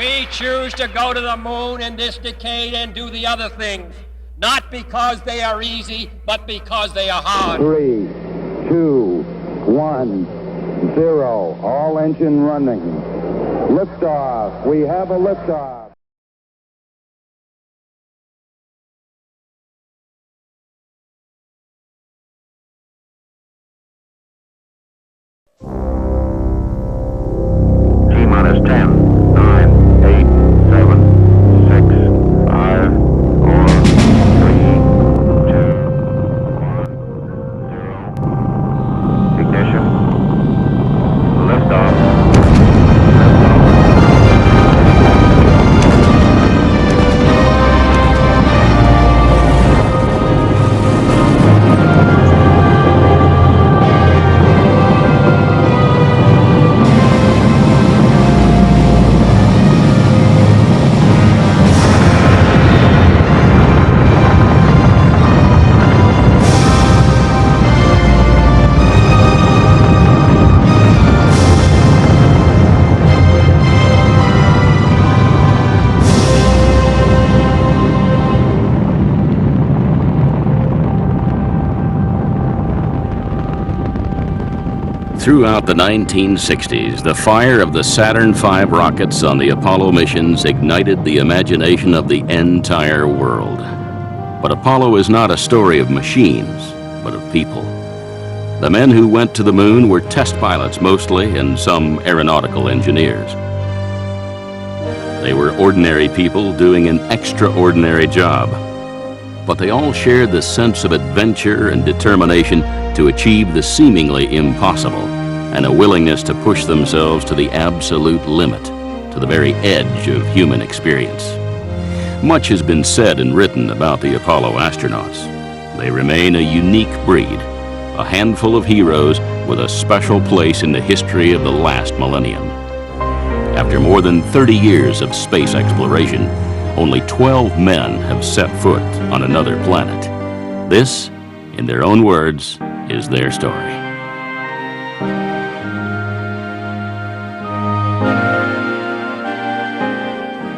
We choose to go to the moon in this decade and do the other things, not because they are easy, but because they are hard. 3, 2, 1, 0. All engine running. Liftoff. We have a liftoff. T-minus 10, 9, 8, 7, 6, 5, 4, 3, 2, 1, 0. Ignition. Liftoff. Throughout the 1960s, the fire of the Saturn V rockets on the Apollo missions ignited the imagination of the entire world. But Apollo is not a story of machines, but of people. The men who went to the moon were test pilots mostly, and some aeronautical engineers. They were ordinary people doing an extraordinary job. But they all shared the sense of adventure and determination to achieve the seemingly impossible, and a willingness to push themselves to the absolute limit, to the very edge of human experience. Much has been said and written about the Apollo astronauts. They remain a unique breed, a handful of heroes with a special place in the history of the last millennium. After more than 30 years of space exploration, only 12 men have set foot on another planet. This, in their own words, is their story.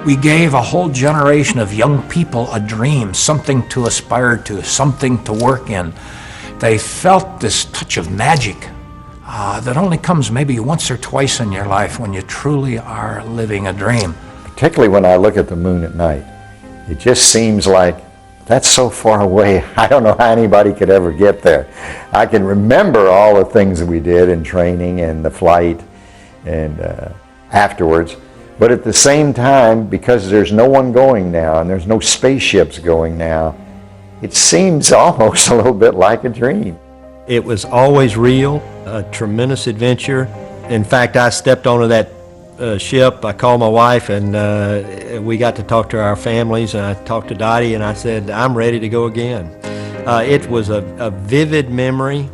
We gave a whole generation of young people a dream, something to aspire to, something to work in. They felt this touch of magic that only comes maybe once or twice in your life when you truly are living a dream. Particularly when I look at the moon at night, it just seems like that's so far away. I don't know how anybody could ever get there. I can remember all the things that we did in training and the flight and afterwards. But at the same time, because there's no one going now and there's no spaceships going now, it seems almost a little bit like a dream. It was always real, a tremendous adventure. In fact, I stepped onto that ship. I called my wife, and we got to talk to our families, and I talked to Dottie, and I said, I'm ready to go again. It was a vivid memory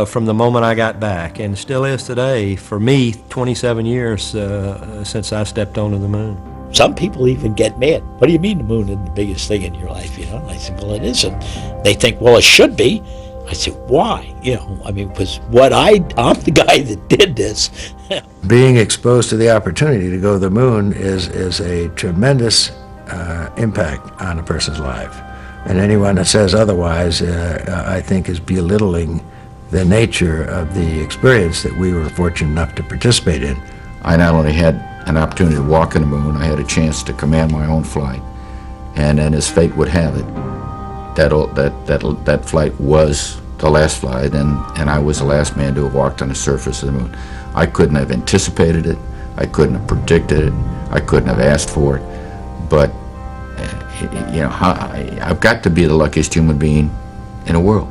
from the moment I got back, and still is today. For me, 27 years since I stepped onto the moon. Some people even get mad. What do you mean the moon is the biggest thing in your life? You know, and I said, well, it isn't. They think, well, it should be. I said, why? You know, I mean, because I'm the guy that did this. Being exposed to the opportunity to go to the moon is a tremendous impact on a person's life. And anyone that says otherwise, I think, is belittling the nature of the experience that we were fortunate enough to participate in. I not only had an opportunity to walk on the moon, I had a chance to command my own flight. And then as fate would have it, that flight was the last flight, and I was the last man to have walked on the surface of the moon. I couldn't have anticipated it, I couldn't have predicted it, I couldn't have asked for it, but you know, I've got to be the luckiest human being in the world.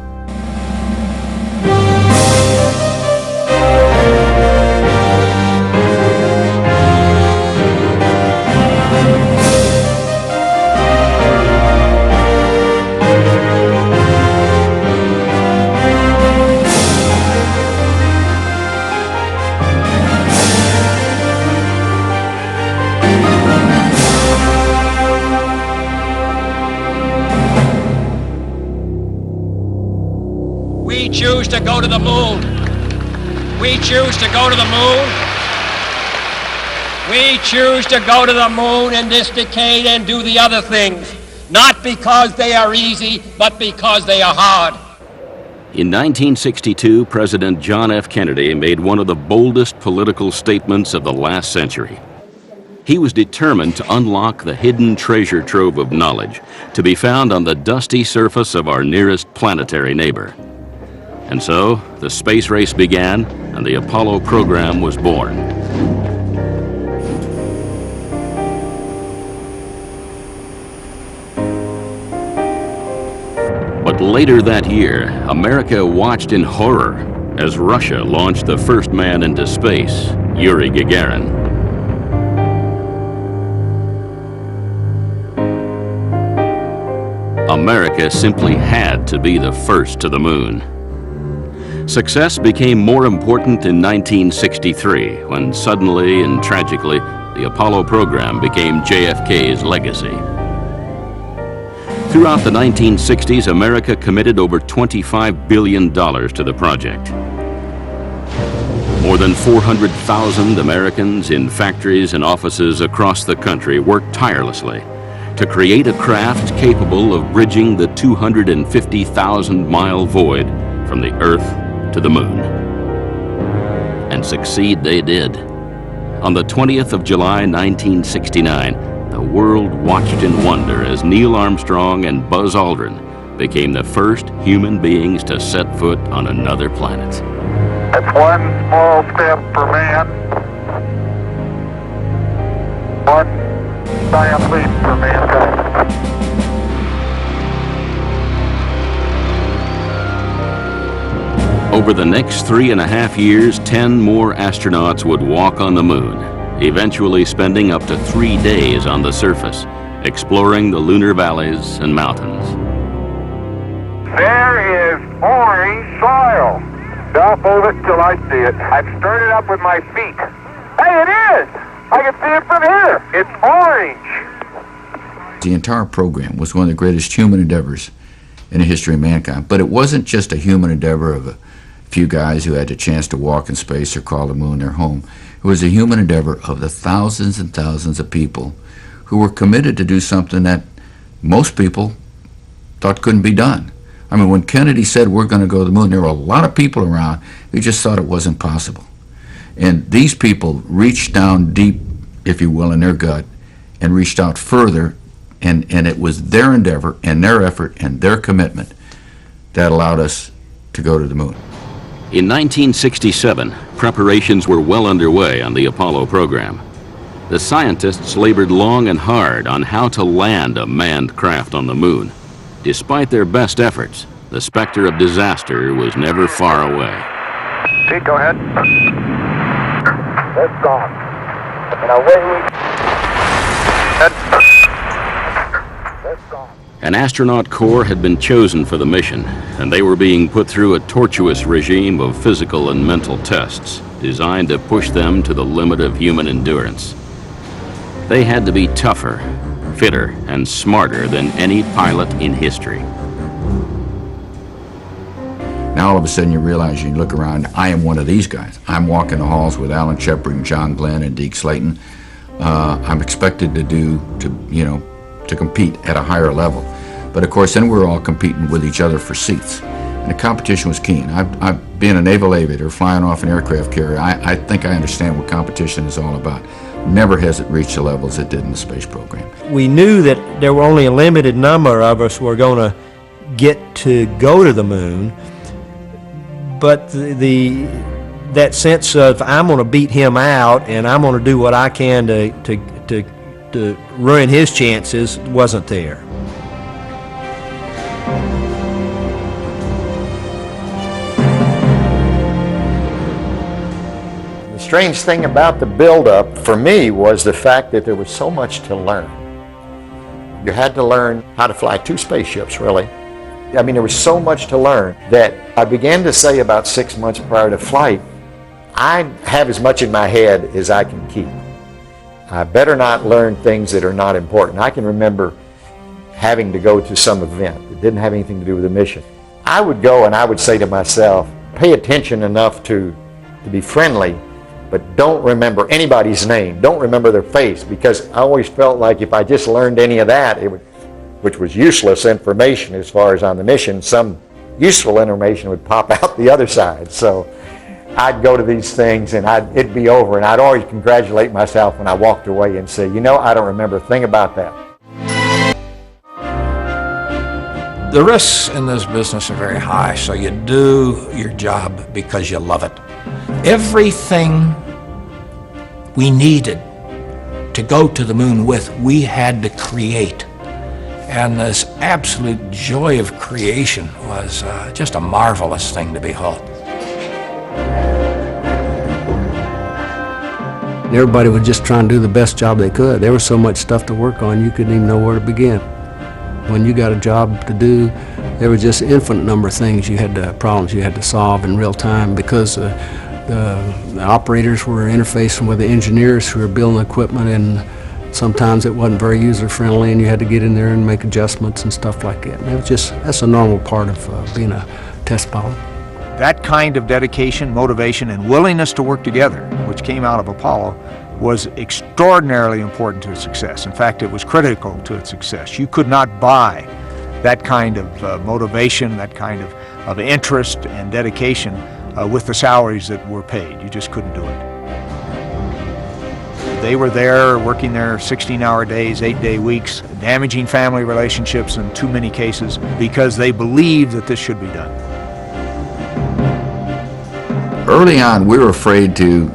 We choose to go to the moon. We choose to go to the moon. We choose to go to the moon in this decade and do the other things, not because they are easy, but because they are hard. In 1962, President John F. Kennedy made one of the boldest political statements of the last century. He was determined to unlock the hidden treasure trove of knowledge to be found on the dusty surface of our nearest planetary neighbor. And so, the space race began, and the Apollo program was born. But later that year, America watched in horror as Russia launched the first man into space, Yuri Gagarin. America simply had to be the first to the moon. Success became more important in 1963, when suddenly and tragically, the Apollo program became JFK's legacy. Throughout the 1960s, America committed over $25 billion to the project. More than 400,000 Americans in factories and offices across the country worked tirelessly to create a craft capable of bridging the 250,000-mile void from the Earth to the moon. And succeed they did. On the 20th of July, 1969, the world watched in wonder as Neil Armstrong and Buzz Aldrin became the first human beings to set foot on another planet. That's one small step for man, one giant leap for mankind. Over the next 3.5 years, 10 more astronauts would walk on the moon, eventually spending up to 3 days on the surface, exploring the lunar valleys and mountains. There is orange soil. I'll hold it till I see it. I've stirred it up with my feet. Hey, it is! I can see it from here. It's orange. The entire program was one of the greatest human endeavors in the history of mankind. But it wasn't just a human endeavor of a few guys who had the chance to walk in space or call the moon their home. It was a human endeavor of the thousands and thousands of people who were committed to do something that most people thought couldn't be done. I mean, when Kennedy said we're going to go to the moon, there were a lot of people around who just thought it wasn't possible. And these people reached down deep, if you will, in their gut and reached out further, and it was their endeavor and their effort and their commitment that allowed us to go to the moon. In 1967, preparations were well underway on the Apollo program. The scientists labored long and hard on how to land a manned craft on the moon. Despite their best efforts, the specter of disaster was never far away. Pete, go ahead. That's gone. And away we That's gone. An astronaut corps had been chosen for the mission, and they were being put through a tortuous regime of physical and mental tests designed to push them to the limit of human endurance. They had to be tougher, fitter, and smarter than any pilot in history. Now all of a sudden you realize, you look around, I am one of these guys. I'm walking the halls with Alan Shepard and John Glenn and Deke Slayton. I'm expected to compete at a higher level. But of course, then we're all competing with each other for seats. And the competition was keen. I've been a naval aviator, flying off an aircraft carrier. I think I understand what competition is all about. Never has it reached the levels it did in the space program. We knew that there were only a limited number of us were going to get to go to the moon, but that sense of I'm going to beat him out and I'm going to do what I can to ruin his chances wasn't there. The strange thing about the build-up for me was the fact that there was so much to learn. You had to learn how to fly 2 spaceships, really. I mean, there was so much to learn that I began to say about 6 months prior to flight, I have as much in my head as I can keep. I better not learn things that are not important. I can remember having to go to some event that didn't have anything to do with the mission. I would go and I would say to myself, pay attention enough to be friendly, but don't remember anybody's name. Don't remember their face, because I always felt like if I just learned any of that, which was useless information as far as on the mission, some useful information would pop out the other side. So I'd go to these things and it'd be over, and I'd always congratulate myself when I walked away and say, I don't remember a thing about that. The risks in this business are very high, so you do your job because you love it. Everything we needed to go to the moon with, we had to create. And this absolute joy of creation was just a marvelous thing to behold. Everybody was just trying to do the best job they could. There was so much stuff to work on, you couldn't even know where to begin. When you got a job to do, there was just an infinite number of problems you had to solve in real time, because the operators were interfacing with the engineers who were building equipment, and sometimes it wasn't very user-friendly, and you had to get in there and make adjustments and stuff like that. And that's a normal part of being a test pilot. That kind of dedication, motivation, and willingness to work together, which came out of Apollo, was extraordinarily important to its success. In fact, it was critical to its success. You could not buy that kind of motivation, that kind of interest and dedication with the salaries that were paid. You just couldn't do it. They were there working their 16-hour days, 8-day weeks, damaging family relationships in too many cases, because they believed that this should be done. Early on, we were afraid to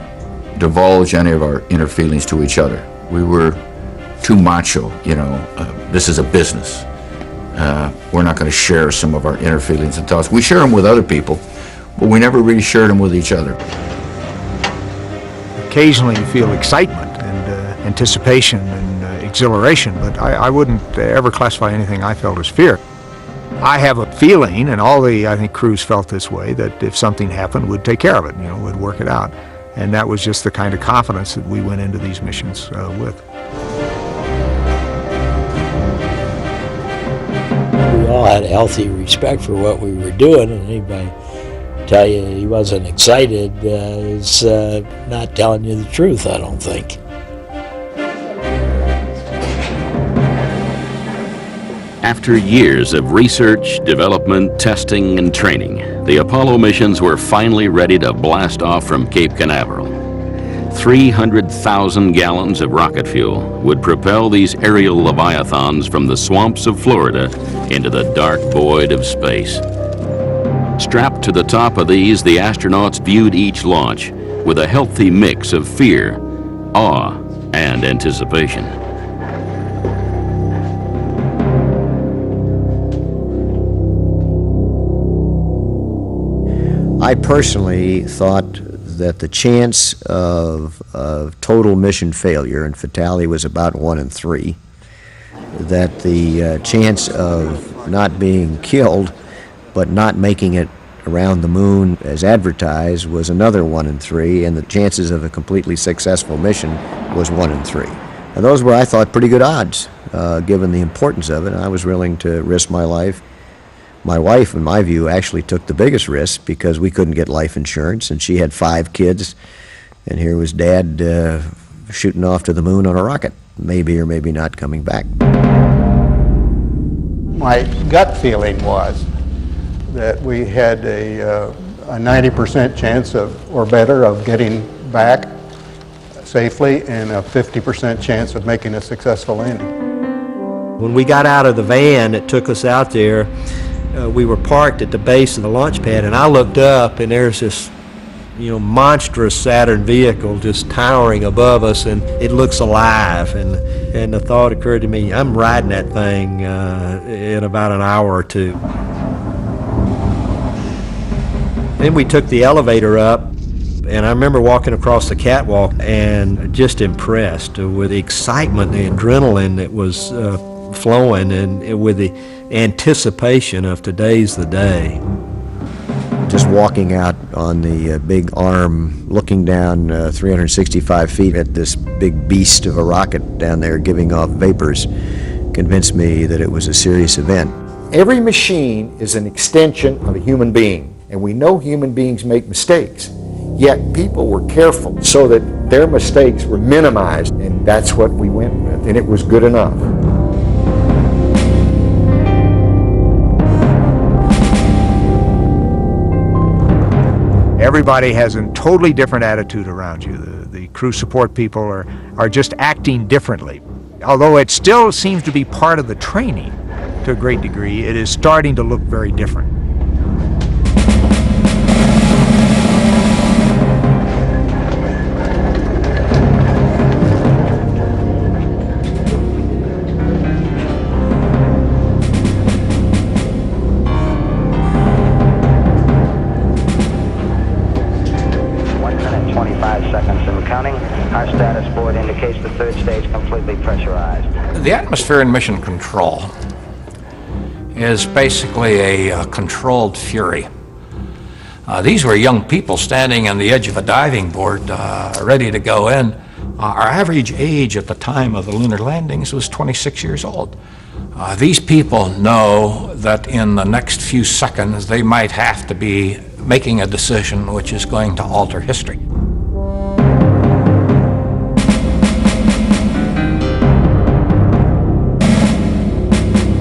divulge any of our inner feelings to each other. We were too macho, this is a business. We're not going to share some of our inner feelings and thoughts. We share them with other people, but we never really shared them with each other. Occasionally you feel excitement and anticipation and exhilaration, but I wouldn't ever classify anything I felt as fear. I have a feeling, and all the, I think, crews felt this way, that if something happened, we'd take care of it, we'd work it out. And that was just the kind of confidence that we went into these missions with. We all had a healthy respect for what we were doing, and anybody tell you he wasn't excited is not telling you the truth, I don't think. After years of research, development, testing, and training, the Apollo missions were finally ready to blast off from Cape Canaveral. 300,000 gallons of rocket fuel would propel these aerial leviathans from the swamps of Florida into the dark void of space. Strapped to the top of these, the astronauts viewed each launch with a healthy mix of fear, awe, and anticipation. I personally thought that the chance of total mission failure and fatality was about 1 in 3. That the chance of not being killed but not making it around the moon as advertised was another 1 in 3, and the chances of a completely successful mission was 1 in 3. And those were, I thought, pretty good odds, given the importance of it. I was willing to risk my life. My wife, in my view, actually took the biggest risk because we couldn't get life insurance, and she had 5 kids, and here was Dad shooting off to the moon on a rocket, maybe or maybe not coming back. My gut feeling was that we had a 90% chance of, or better, of getting back safely, and a 50% chance of making a successful landing. When we got out of the van that took us out there, we were parked at the base of the launch pad, and I looked up, and there's this, monstrous Saturn vehicle just towering above us, and it looks alive. And the thought occurred to me, I'm riding that thing in about an hour or two. Then we took the elevator up, and I remember walking across the catwalk and just impressed with the excitement, the adrenaline that was flowing, and with the anticipation of today's the day. Just walking out on the big arm, looking down 365 feet at this big beast of a rocket down there giving off vapors, convinced me that it was a serious event. Every machine is an extension of a human being, and we know human beings make mistakes. yet people were careful so that their mistakes were minimized, and that's what we went with, and it was good enough. Everybody has a totally different attitude around you. The crew support people are just acting differently. Although it still seems to be part of the training to a great degree, it is starting to look very different. The atmosphere in mission control is basically a controlled fury. These were young people standing on the edge of a diving board ready to go in. Our average age at the time of the lunar landings was 26 years old. These people know that in the next few seconds they might have to be making a decision which is going to alter history.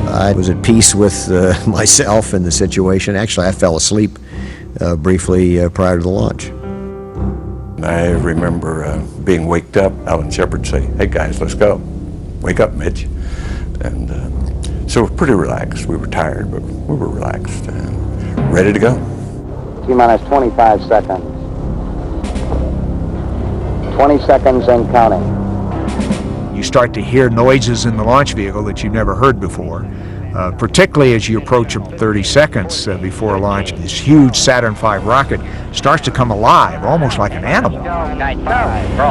I was at peace with myself and the situation. Actually, I fell asleep briefly prior to the launch. I remember being waked up, Alan Shepard say, "Hey guys, let's go. Wake up, Mitch." And so we're pretty relaxed. We were tired, but we were relaxed and ready to go. T-minus 25 seconds. 20 seconds and counting. You start to hear noises in the launch vehicle that you've never heard before, particularly as you approach 30 seconds before launch. This huge Saturn V rocket starts to come alive, almost like an animal.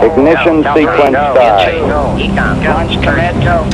Ignition sequence start. Launch commit, go.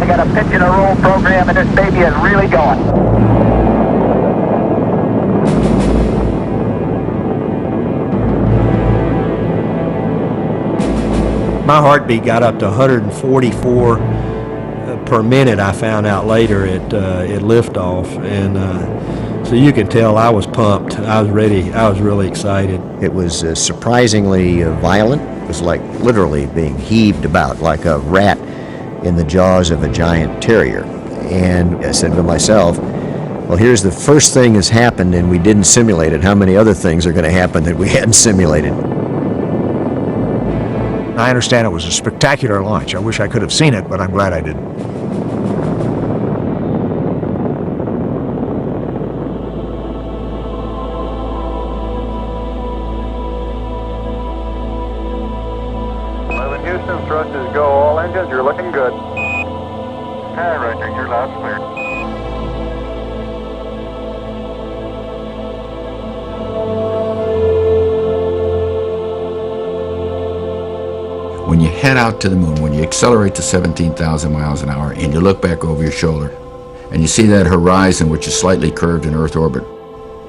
Got a pitch and a roll program, and this baby is really going. My heartbeat got up to 144 per minute. I found out later at liftoff, and so you can tell I was pumped. I was ready. I was really excited. It was surprisingly violent. It was like literally being heaved about like a rat in the jaws of a giant terrier. And I said to myself, well, here's the first thing that's happened and we didn't simulate it. How many other things are going to happen that we hadn't simulated? I understand it was a spectacular launch. I wish I could have seen it, but I'm glad I didn't. Houston, thrusters go. All engines, you're looking good. Hey, Roger, you're loud and clear. When you head out to the moon, when you accelerate to 17,000 miles an hour and you look back over your shoulder and you see that horizon, which is slightly curved in Earth orbit,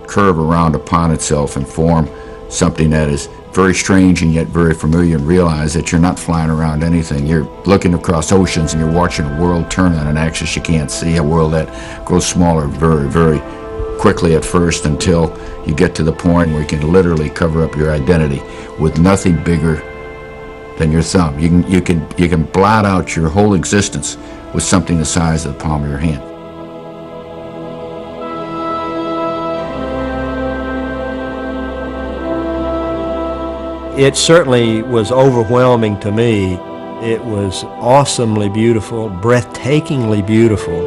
curve around upon itself and form something that is very strange and yet very familiar, and realize that you're not flying around anything. You're looking across oceans and you're watching a world turn on an axis you can't see, a world that grows smaller very, very quickly at first until you get to the point where you can literally cover up your identity with nothing bigger than your thumb. You can blot out your whole existence with something the size of the palm of your hand. It certainly was overwhelming to me. It was awesomely beautiful, breathtakingly beautiful.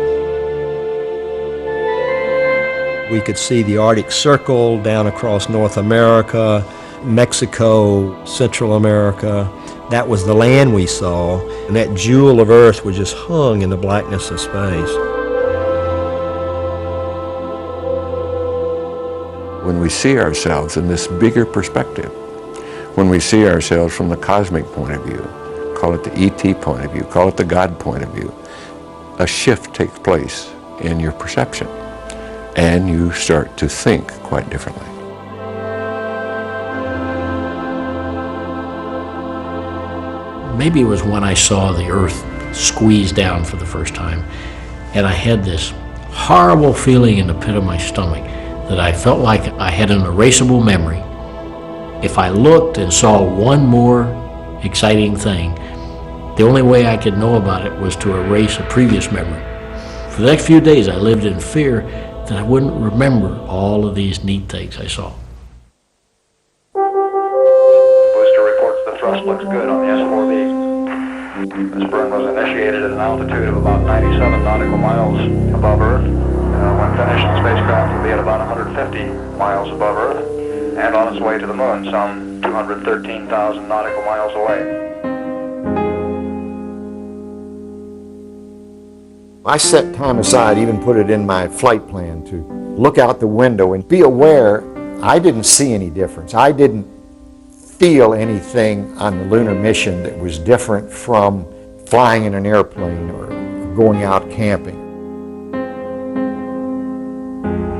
We could see the Arctic Circle down across North America, Mexico, Central America. That was the land we saw, and that jewel of Earth was just hung in the blackness of space. When we see ourselves in this bigger perspective, when we see ourselves from the cosmic point of view, call it the ET point of view, call it the God point of view, a shift takes place in your perception, and you start to think quite differently. Maybe it was when I saw the Earth squeeze down for the first time, and I had this horrible feeling in the pit of my stomach that I felt like I had an erasable memory. If I looked and saw one more exciting thing, the only way I could know about it was to erase a previous memory. For the next few days, I lived in fear that I wouldn't remember all of these neat things I saw. Booster reports the thrust looks good on the S4B. This burn was initiated at an altitude of about 97 nautical miles above Earth. When finished, the spacecraft will be at about 150 miles above Earth and on its way to the moon, some 213,000 nautical miles away. I set time aside, even put it in my flight plan, to look out the window and be aware I didn't see any difference. I didn't feel anything on the lunar mission that was different from flying in an airplane or going out camping.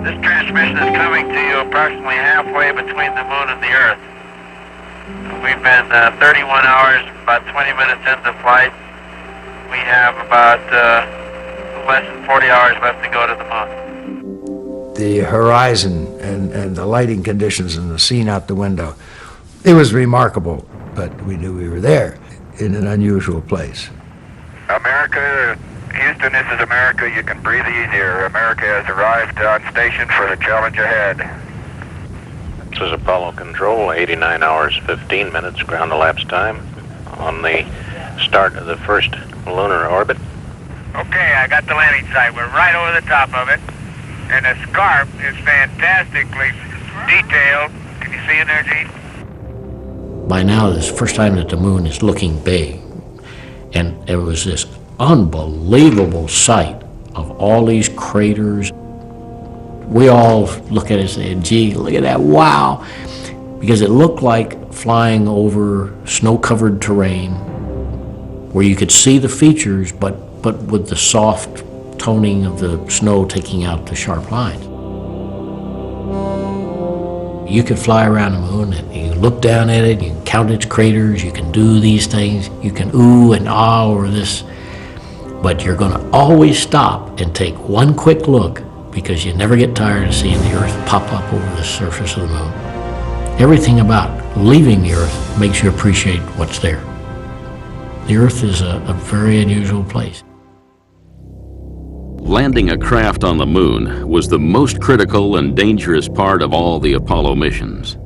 This transmission is coming to you approximately halfway between the moon and the Earth. We've been 31 hours, about 20 minutes into flight. We have about less than 40 hours left to go to the moon. The horizon and the lighting conditions and the scene out the window, it was remarkable, but we knew we were there in an unusual place. America, Houston, this is America. You can breathe easier. America has arrived on station for the challenge ahead. This is Apollo Control, 89 hours, 15 minutes ground elapsed time on the start of the first lunar orbit. Okay, I got the landing site. We're right over the top of it. And the scarp is fantastically detailed. Can you see in there, Gene? By now, this is the first time that the moon is looking big. And there was this unbelievable sight of all these craters. We all look at it and say, gee, look at that, wow. Because it looked like flying over snow-covered terrain where you could see the features, but with the soft toning of the snow taking out the sharp lines. You could fly around the moon and you look down at it, you can count its craters, you can do these things, you can ooh and ah over this, but you're going to always stop and take one quick look because you never get tired of seeing the Earth pop up over the surface of the moon. Everything about leaving the Earth makes you appreciate what's there. The Earth is a very unusual place. Landing a craft on the moon was the most critical and dangerous part of all the Apollo missions.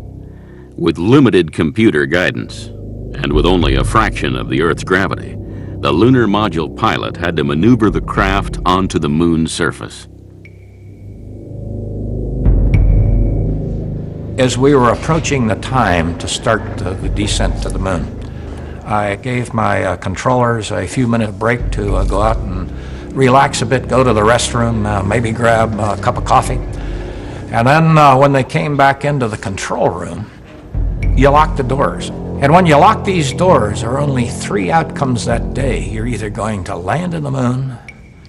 With limited computer guidance, and with only a fraction of the Earth's gravity, the lunar module pilot had to maneuver the craft onto the moon's surface. As we were approaching the time to start the descent to the moon, I gave my controllers a few minute break to go out and relax a bit, go to the restroom, maybe grab a cup of coffee. And then when they came back into the control room, you lock the doors. And when you lock these doors, there are only three outcomes that day. You're either going to land in the moon,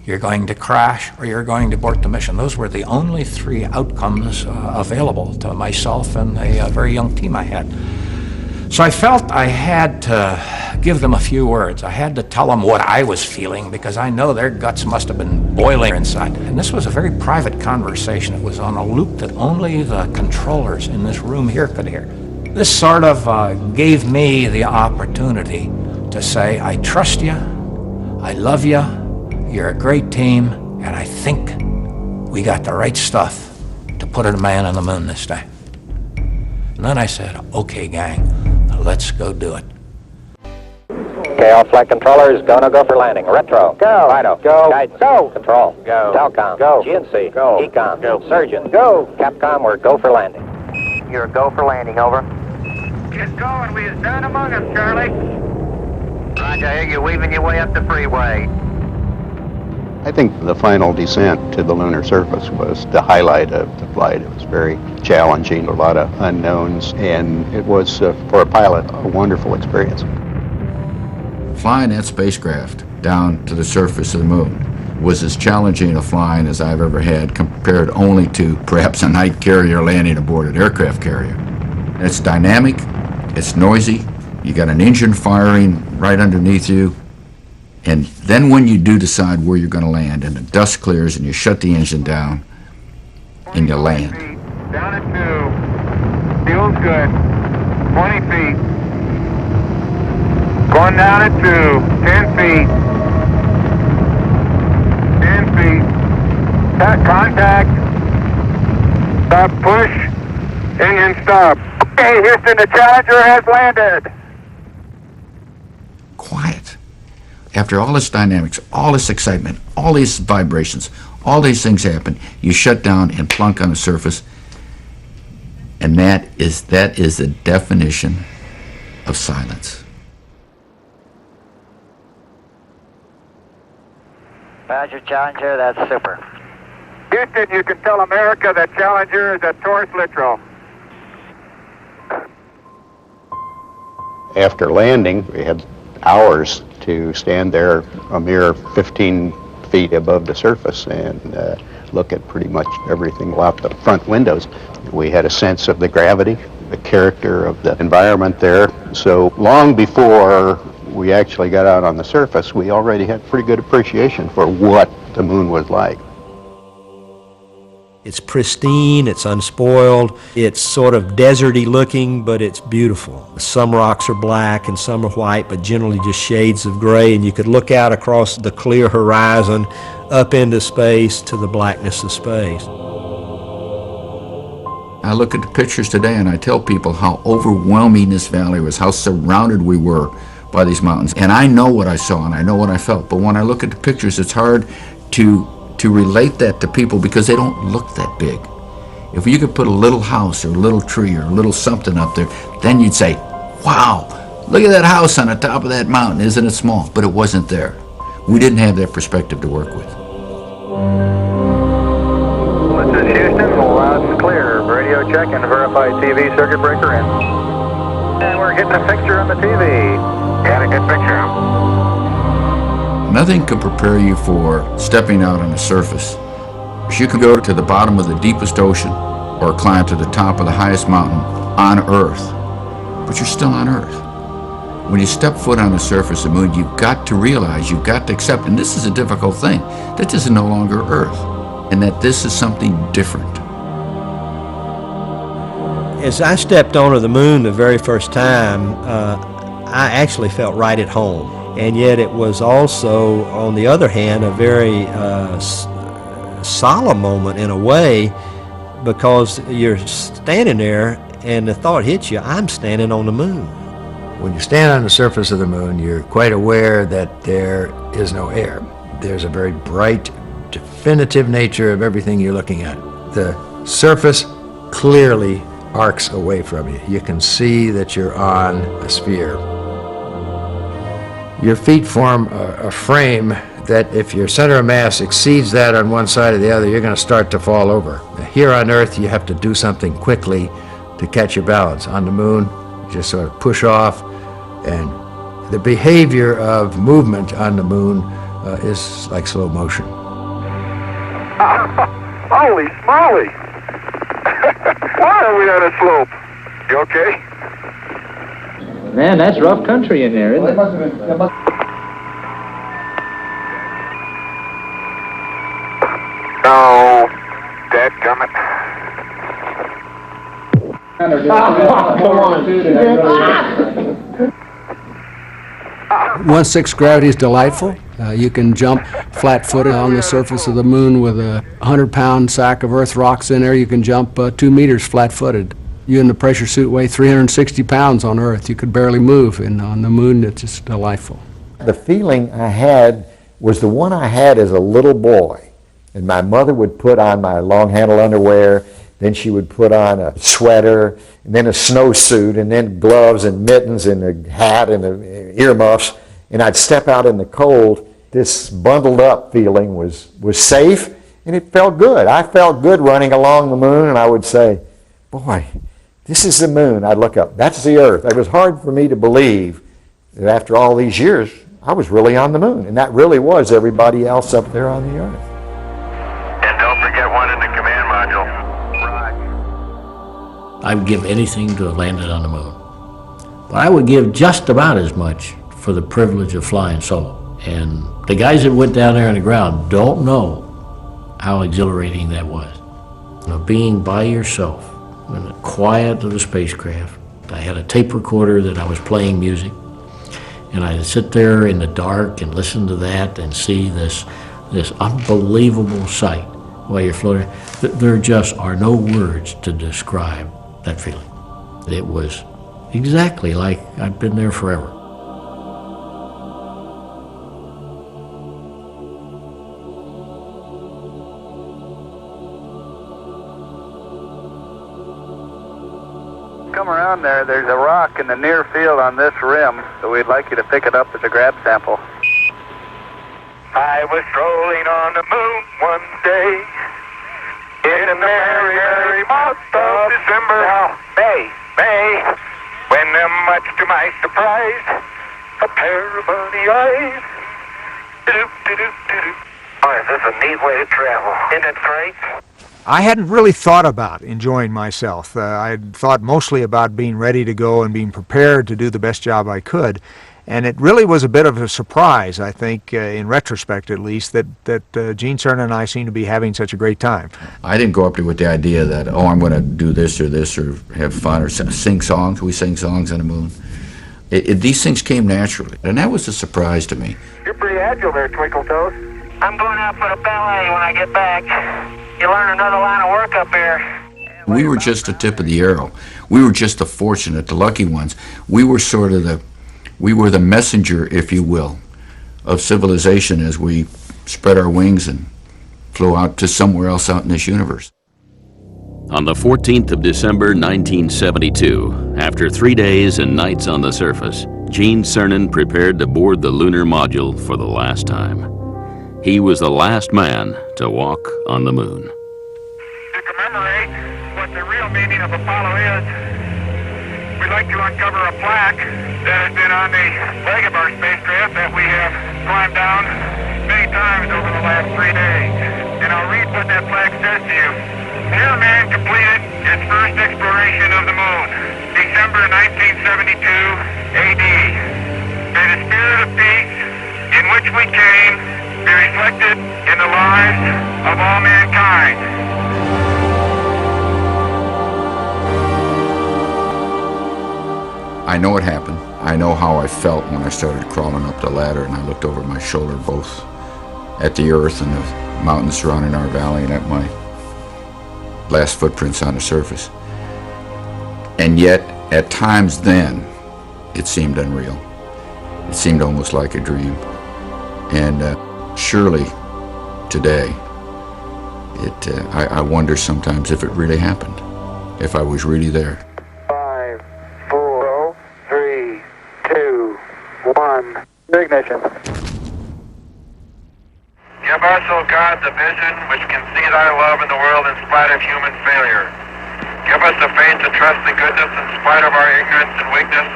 you're going to crash, or you're going to abort the mission. Those were the only three outcomes available to myself and a very young team I had. So I felt I had to give them a few words. I had to tell them what I was feeling because I know their guts must have been boiling inside. And this was a very private conversation. It was on a loop that only the controllers in this room here could hear. This sort of gave me the opportunity to say, I trust you, I love you, you're a great team, and I think we got the right stuff to put a man on the moon this day. And then I said, okay, gang, let's go do it. Okay, all flight controllers, go for landing. Retro. Go. Fido. Go. Guidance. Go. Control. Go. Telcom. Go. GNC. Go. Econ. Go. Surgeon. Go. Capcom, we're go for landing. You're a go for landing, over. Get going. We is down among us, Charlie. Roger, I hear you weaving your way up the freeway. I think the final descent to the lunar surface was the highlight of the flight. It was very challenging, a lot of unknowns, and it was, for a pilot, a wonderful experience. Flying that spacecraft down to the surface of the moon was as challenging a flying as I've ever had, compared only to perhaps a night carrier landing aboard an aircraft carrier. It's dynamic, it's noisy, you got an engine firing right underneath you, and then when you do decide where you're going to land and the dust clears and you shut the engine down and you land. Down at 2. Feels good. 20 feet. Going down at 2. 10 feet. 10 feet. Contact. Stop, push. Engine stop. Okay, Houston, the Challenger has landed. Quiet. After all this dynamics, all this excitement, all these vibrations, all these things happen, you shut down and plunk on the surface, and that is the definition of silence. Roger, Challenger, that's super. Houston, you can tell America that Challenger is a Taurus Littrow. After landing, we had hours to stand there a mere 15 feet above the surface and look at pretty much everything out the front windows. We had a sense of the gravity, the character of the environment there. So long before we actually got out on the surface, we already had pretty good appreciation for what the moon was like. It's pristine, it's unspoiled, it's sort of deserty looking, but it's beautiful. Some rocks are black and some are white, but generally just shades of gray, and you could look out across the clear horizon up into space to the blackness of space. I look at the pictures today and I tell people how overwhelming this valley was, how surrounded we were by these mountains. And I know what I saw and I know what I felt, but when I look at the pictures, it's hard to relate that to people because they don't look that big. If you could put a little house or a little tree or a little something up there, then you'd say, wow, look at that house on the top of that mountain, isn't it small? But it wasn't there. We didn't have that perspective to work with. This is Houston, loud and clear. Radio check and verified TV circuit breaker in. And we're getting a picture on the TV. Got a good picture. Nothing could prepare you for stepping out on the surface. You can go to the bottom of the deepest ocean or climb to the top of the highest mountain on Earth, but you're still on Earth. When you step foot on the surface of the moon, you've got to realize, you've got to accept, and this is a difficult thing, that this is no longer Earth, and that this is something different. As I stepped onto the moon the very first time, I actually felt right at home. And yet it was also, on the other hand, a very solemn moment in a way, because you're standing there and the thought hits you, I'm standing on the moon. When you stand on the surface of the moon, you're quite aware that there is no air. There's a very bright, definitive nature of everything you're looking at. The surface clearly arcs away from you. You can see that you're on a sphere. Your feet form a frame that if your center of mass exceeds that on one side or the other, you're going to start to fall over. Here on Earth, you have to do something quickly to catch your balance. On the moon, you just sort of push off, and the behavior of movement on the moon is like slow motion. Holy smoly! Why are we on a slope? You okay? Man, that's rough country in there, isn't it? Oh, dadgummit. Come on, dude. 1/6 gravity is delightful. You can jump flat-footed on the surface of the moon with a 100-pound sack of Earth rocks in there. You can jump 2 meters flat-footed. You in the pressure suit weigh 360 pounds on Earth. You could barely move, and on the moon, it's just delightful. The feeling I had was the one I had as a little boy. And my mother would put on my long-handle underwear, Then she would put on a sweater, and then a snowsuit, and then gloves and mittens and a hat and earmuffs. And I'd step out in the cold. This bundled up feeling was safe, and it felt good. I felt good running along the moon, and I would say, boy, this is the moon. I'd look up. That's the Earth. It was hard for me to believe that after all these years, I was really on the moon, and that really was everybody else up there on the Earth. And don't forget one in the command module. I would give anything to have landed on the moon. But I would give just about as much for the privilege of flying solo. And the guys that went down there on the ground don't know how exhilarating that was. You know, being by yourself in the quiet of the spacecraft. I had a tape recorder that I was playing music, and I'd sit there in the dark and listen to that and see this unbelievable sight while you're floating. There just are no words to describe that feeling. It was exactly like I'd been there forever. Come around there, there's a rock in the near field on this rim, so we'd like you to pick it up as a grab sample. I was strolling on the moon one day in a merry, merry month of December. Now, May, when much to my surprise, a pair of bunny eyes. Boy, this is a neat way to travel. Isn't it great? I hadn't really thought about enjoying myself. I had thought mostly about being ready to go and being prepared to do the best job I could. And it really was a bit of a surprise, I think, in retrospect at least, that Gene Cernan and I seemed to be having such a great time. I didn't go up there with the idea that, oh, I'm going to do this or have fun or sing songs. We sing songs on the moon. These things came naturally, and that was a surprise to me. You're pretty agile there, Twinkle Toes. I'm going out for the ballet when I get back. You learn another line of work up here. We were just the tip of the arrow. We were just the fortunate, the lucky ones. We were sort of we were the messenger, if you will, of civilization as we spread our wings and flew out to somewhere else out in this universe. On the 14th of December 1972, after 3 days and nights on the surface, Gene Cernan prepared to board the lunar module for the last time. He was the last man to walk on the moon. To commemorate what the real meaning of Apollo is, we'd like to uncover a plaque that has been on the leg of our spacecraft that we have climbed down many times over the last 3 days. And I'll read what that plaque says to you. Here man completed his first exploration of the moon, December 1972 AD. May the spirit of peace in which we came be reflected in the lives of all mankind. I know it happened. I know how I felt when I started crawling up the ladder and I looked over my shoulder both at the earth and the mountains surrounding our valley and at my last footprints on the surface. And yet, at times then, it seemed unreal. It seemed almost like a dream. And surely today, I wonder sometimes if it really happened, if I was really there. 5, 4, 3, 2, 1. Ignition. Give us, O God, the vision which can see thy love in the world in spite of human failure. Give us the faith to trust the goodness in spite of our ignorance and weakness.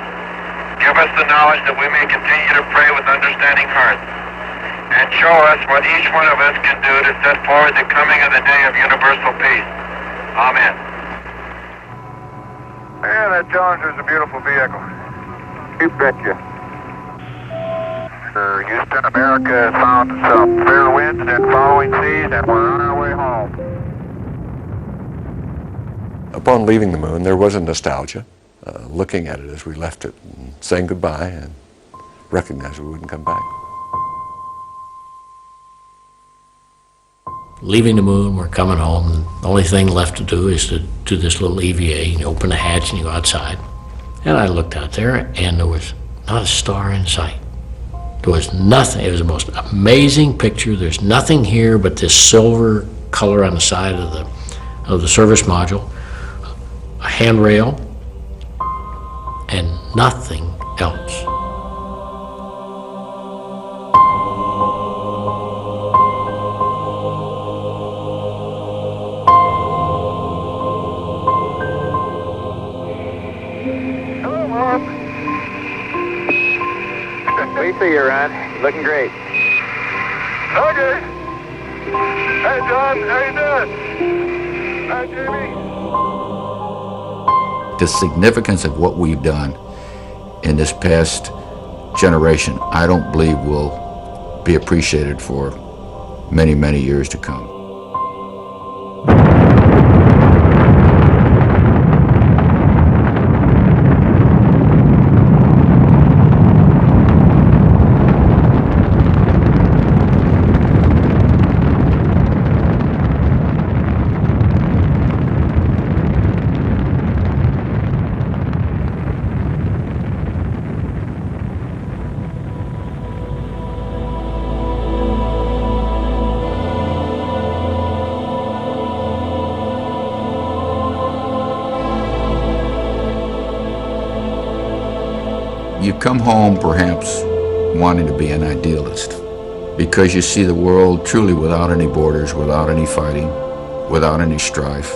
Give us the knowledge that we may continue to pray with understanding hearts. And show us what each one of us can do to set forward the coming of the day of universal peace. Amen. Man, that Challenger's a beautiful vehicle. You betcha. Houston, America has found some fair winds and following seas, and we're on our way home. Upon leaving the moon, there was a nostalgia, looking at it as we left it, and saying goodbye, and recognized we wouldn't come back. Leaving the moon, we're coming home, and the only thing left to do is to do this little EVA. You open the hatch and you go outside. And I looked out there, and there was not a star in sight. There was nothing. It was the most amazing picture. There's nothing here but this silver color on the side of the service module, a handrail, and nothing else. We see you, Ron. Looking great. Okay. Hey, John, how you doing? Hi, Jamie. The significance of what we've done in this past generation, I don't believe will be appreciated for many, many years to come. You come home perhaps wanting to be an idealist because you see the world truly without any borders, without any fighting, without any strife.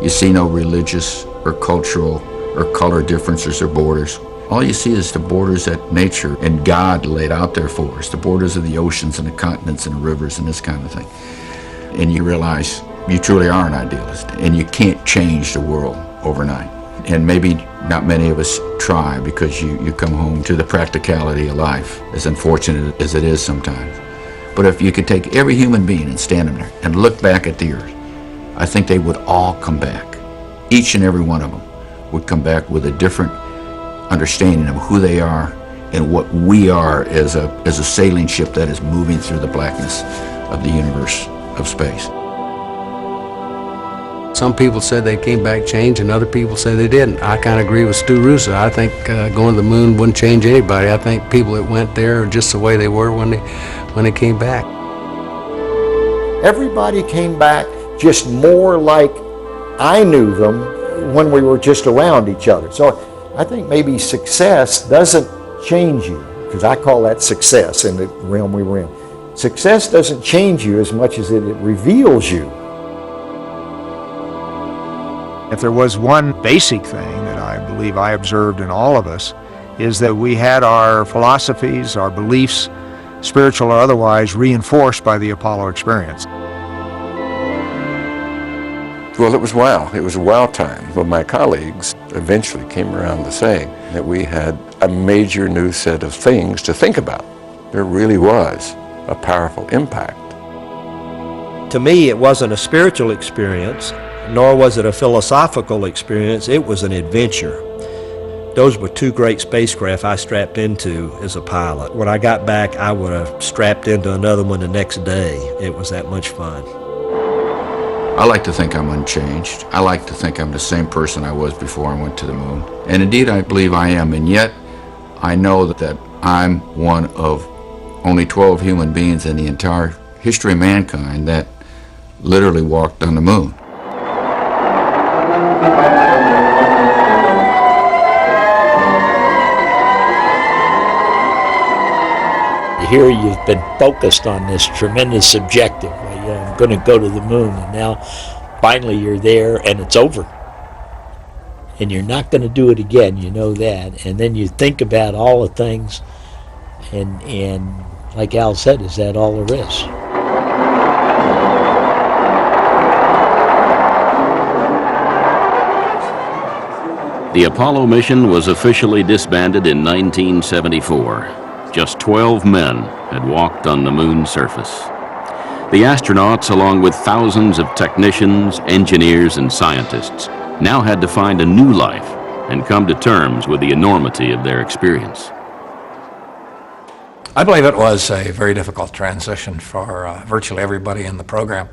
You see no religious or cultural or color differences or borders. All you see is the borders that nature and God laid out there for us, the borders of the oceans and the continents and the rivers and this kind of thing. And you realize you truly are an idealist and you can't change the world overnight. And maybe not many of us try because you come home to the practicality of life, as unfortunate as it is sometimes. But if you could take every human being and stand them there and look back at the earth, I think they would all come back. Each and every one of them would come back with a different understanding of who they are and what we are as a sailing ship that is moving through the blackness of the universe of space. Some people said they came back changed, and other people say they didn't. I kind of agree with Stu Russo. I think going to the moon wouldn't change anybody. I think people that went there are just the way they were when they came back. Everybody came back just more like I knew them when we were just around each other. So I think maybe success doesn't change you, because I call that success in the realm we were in. Success doesn't change you as much as it reveals you. If there was one basic thing that I believe I observed in all of us, is that we had our philosophies, our beliefs, spiritual or otherwise, reinforced by the Apollo experience. Well, it was wow. It was a wow time. But my colleagues eventually came around to saying that we had a major new set of things to think about. There really was a powerful impact. To me, it wasn't a spiritual experience, nor was it a philosophical experience. It was an adventure. Those were two great spacecraft I strapped into as a pilot. When I got back, I would have strapped into another one the next day. It was that much fun. I like to think I'm unchanged. I like to think I'm the same person I was before I went to the moon. And indeed, I believe I am. And yet, I know that I'm one of only 12 human beings in the entire history of mankind that literally walked on the moon. Here you've been focused on this tremendous objective. I'm going to go to the moon, and now finally you're there and it's over. And you're not going to do it again, you know that. And then you think about all the things, and like Al said, is that all there is? The Apollo mission was officially disbanded in 1974. Just 12 men had walked on the moon's surface. The astronauts, along with thousands of technicians, engineers, and scientists, now had to find a new life and come to terms with the enormity of their experience. I believe it was a very difficult transition for virtually everybody in the program.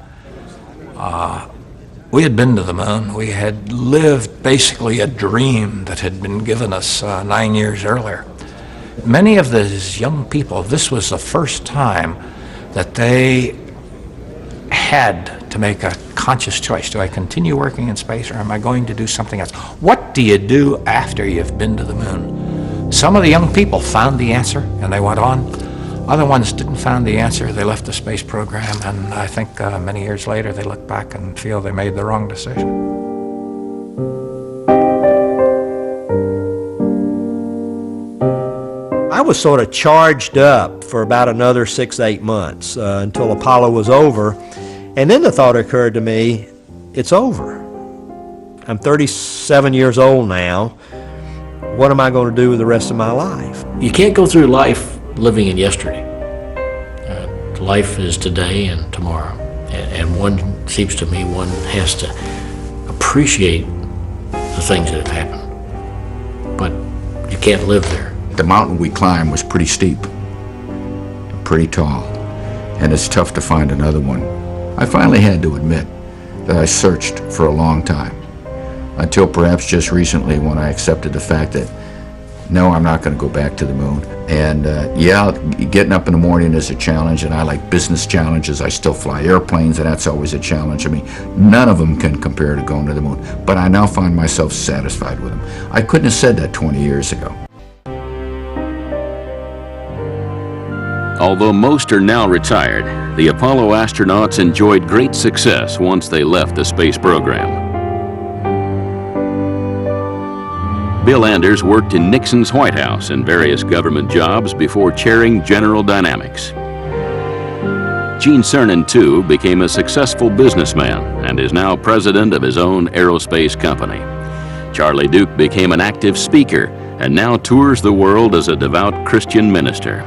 We had been to the moon. We had lived basically a dream that had been given us 9 years earlier. Many of these young people, this was the first time that they had to make a conscious choice. Do I continue working in space, or am I going to do something else? What do you do after you've been to the moon? Some of the young people found the answer and they went on. Other ones didn't find the answer. They left the space program, and I think many years later they look back and feel they made the wrong decision. I was sort of charged up for about another 6-8 months until Apollo was over. And then the thought occurred to me, it's over. I'm 37 years old now. What am I going to do with the rest of my life? You can't go through life living in yesterday. Life is today and tomorrow. And one, seems to me, one has to appreciate the things that have happened. But you can't live there. The mountain we climbed was pretty steep, pretty tall, and it's tough to find another one. I finally had to admit that I searched for a long time, until perhaps just recently when I accepted the fact that, no, I'm not going to go back to the moon. And yeah, getting up in the morning is a challenge, and I like business challenges. I still fly airplanes, and that's always a challenge. I mean, none of them can compare to going to the moon, but I now find myself satisfied with them. I couldn't have said that 20 years ago. Although most are now retired, the Apollo astronauts enjoyed great success once they left the space program. Bill Anders worked in Nixon's White House and various government jobs before chairing General Dynamics. Gene Cernan, too, became a successful businessman and is now president of his own aerospace company. Charlie Duke became an active speaker and now tours the world as a devout Christian minister.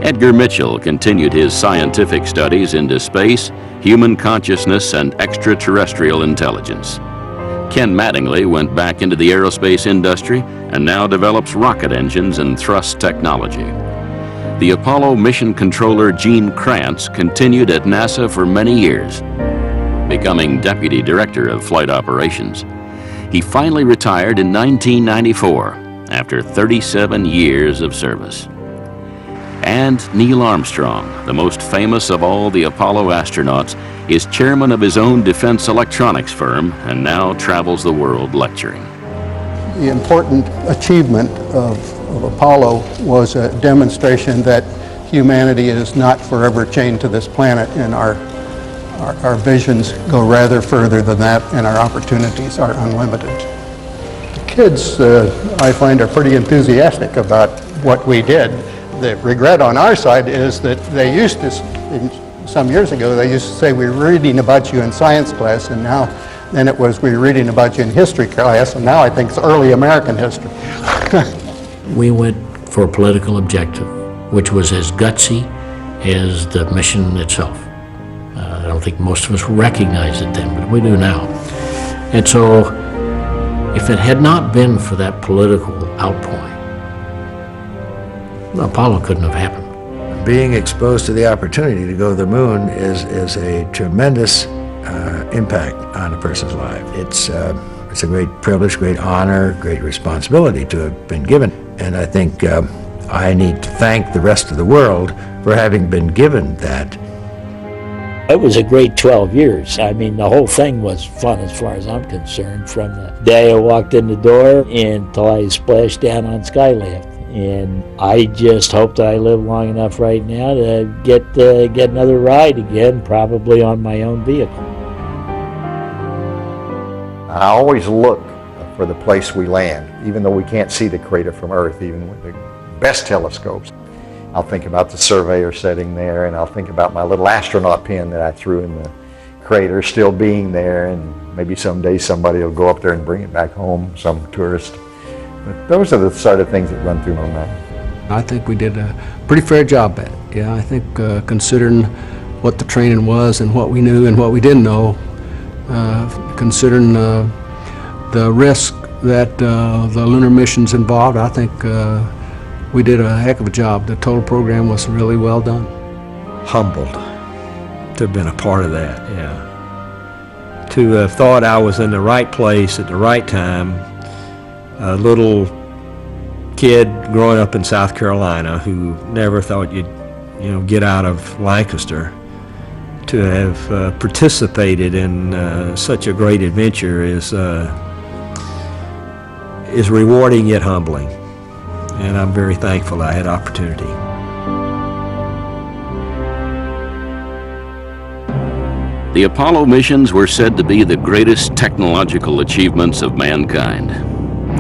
Edgar Mitchell continued his scientific studies into space, human consciousness, and extraterrestrial intelligence. Ken Mattingly went back into the aerospace industry and now develops rocket engines and thrust technology. The Apollo mission controller Gene Kranz continued at NASA for many years, becoming deputy director of flight operations. He finally retired in 1994 after 37 years of service. And Neil Armstrong, the most famous of all the Apollo astronauts, is chairman of his own defense electronics firm and now travels the world lecturing. The important achievement of Apollo was a demonstration that humanity is not forever chained to this planet, and our visions go rather further than that, and our opportunities are unlimited. The kids, I find, are pretty enthusiastic about what we did. The regret on our side is that they used to, some years ago, they used to say, we were reading about you in science class, and now, then it was, we were reading about you in history class, and now I think it's early American history. We went for a political objective, which was as gutsy as the mission itself. I don't think most of us recognized it then, but we do now. And so, if it had not been for that political outpouring, Apollo couldn't have happened. Being exposed to the opportunity to go to the moon is a tremendous impact on a person's life. It's a great privilege, great honor, great responsibility to have been given. And I think I need to thank the rest of the world for having been given that. It was a great 12 years. I mean, the whole thing was fun as far as I'm concerned, from the day I walked in the door until I splashed down on Skylab. And I just hope that I live long enough right now to get another ride again, probably on my own vehicle. I always look for the place we land, even though we can't see the crater from Earth, even with the best telescopes. I'll think about the surveyor sitting there, and I'll think about my little astronaut pin that I threw in the crater still being there, and maybe someday somebody will go up there and bring it back home, some tourist. But those are the sort of things that run through my mind. I think we did a pretty fair job at it. Yeah, I think considering what the training was and what we knew and what we didn't know, considering the risk that the lunar missions involved, I think we did a heck of a job. The total program was really well done. Humbled to have been a part of that, yeah. To have thought I was in the right place at the right time. A little kid growing up in South Carolina who never thought you'd, get out of Lancaster, to have participated in such a great adventure is rewarding yet humbling, and I'm very thankful I had opportunity. The Apollo missions were said to be the greatest technological achievements of mankind.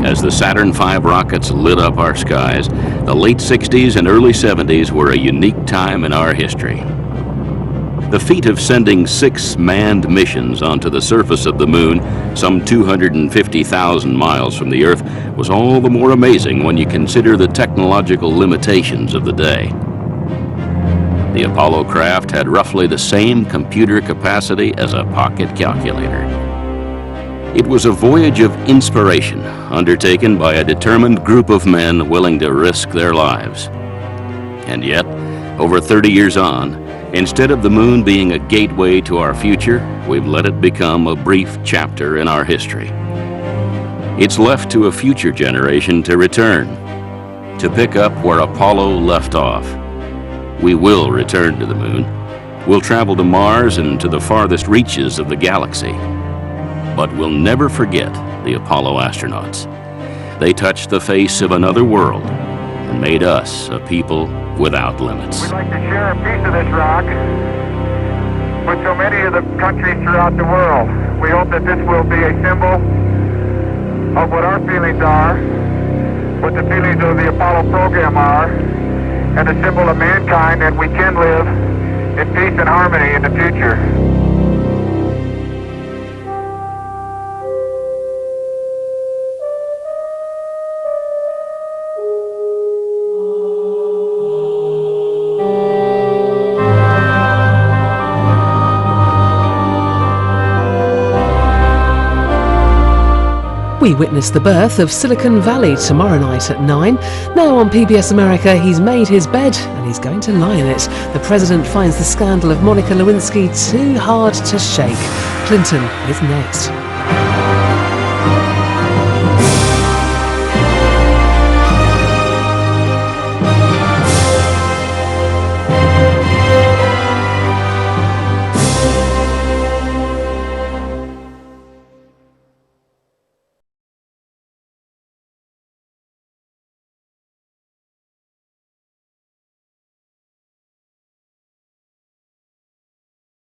As the Saturn V rockets lit up our skies, the late 60s and early 70s were a unique time in our history. The feat of sending 6 manned missions onto the surface of the moon, some 250,000 miles from the Earth, was all the more amazing when you consider the technological limitations of the day. The Apollo craft had roughly the same computer capacity as a pocket calculator. It was a voyage of inspiration undertaken by a determined group of men willing to risk their lives. And yet, over 30 years on, instead of the moon being a gateway to our future, we've let it become a brief chapter in our history. It's left to a future generation to return, to pick up where Apollo left off. We will return to the moon. We'll travel to Mars and to the farthest reaches of the galaxy. But we'll never forget the Apollo astronauts. They touched the face of another world and made us a people without limits. We'd like to share a piece of this rock with so many of the countries throughout the world. We hope that this will be a symbol of what our feelings are, what the feelings of the Apollo program are, and a symbol of mankind that we can live in peace and harmony in the future. We witness the birth of Silicon Valley tomorrow night at 9. Now on PBS America, he's made his bed and he's going to lie in it. The president finds the scandal of Monica Lewinsky too hard to shake. Clinton is next.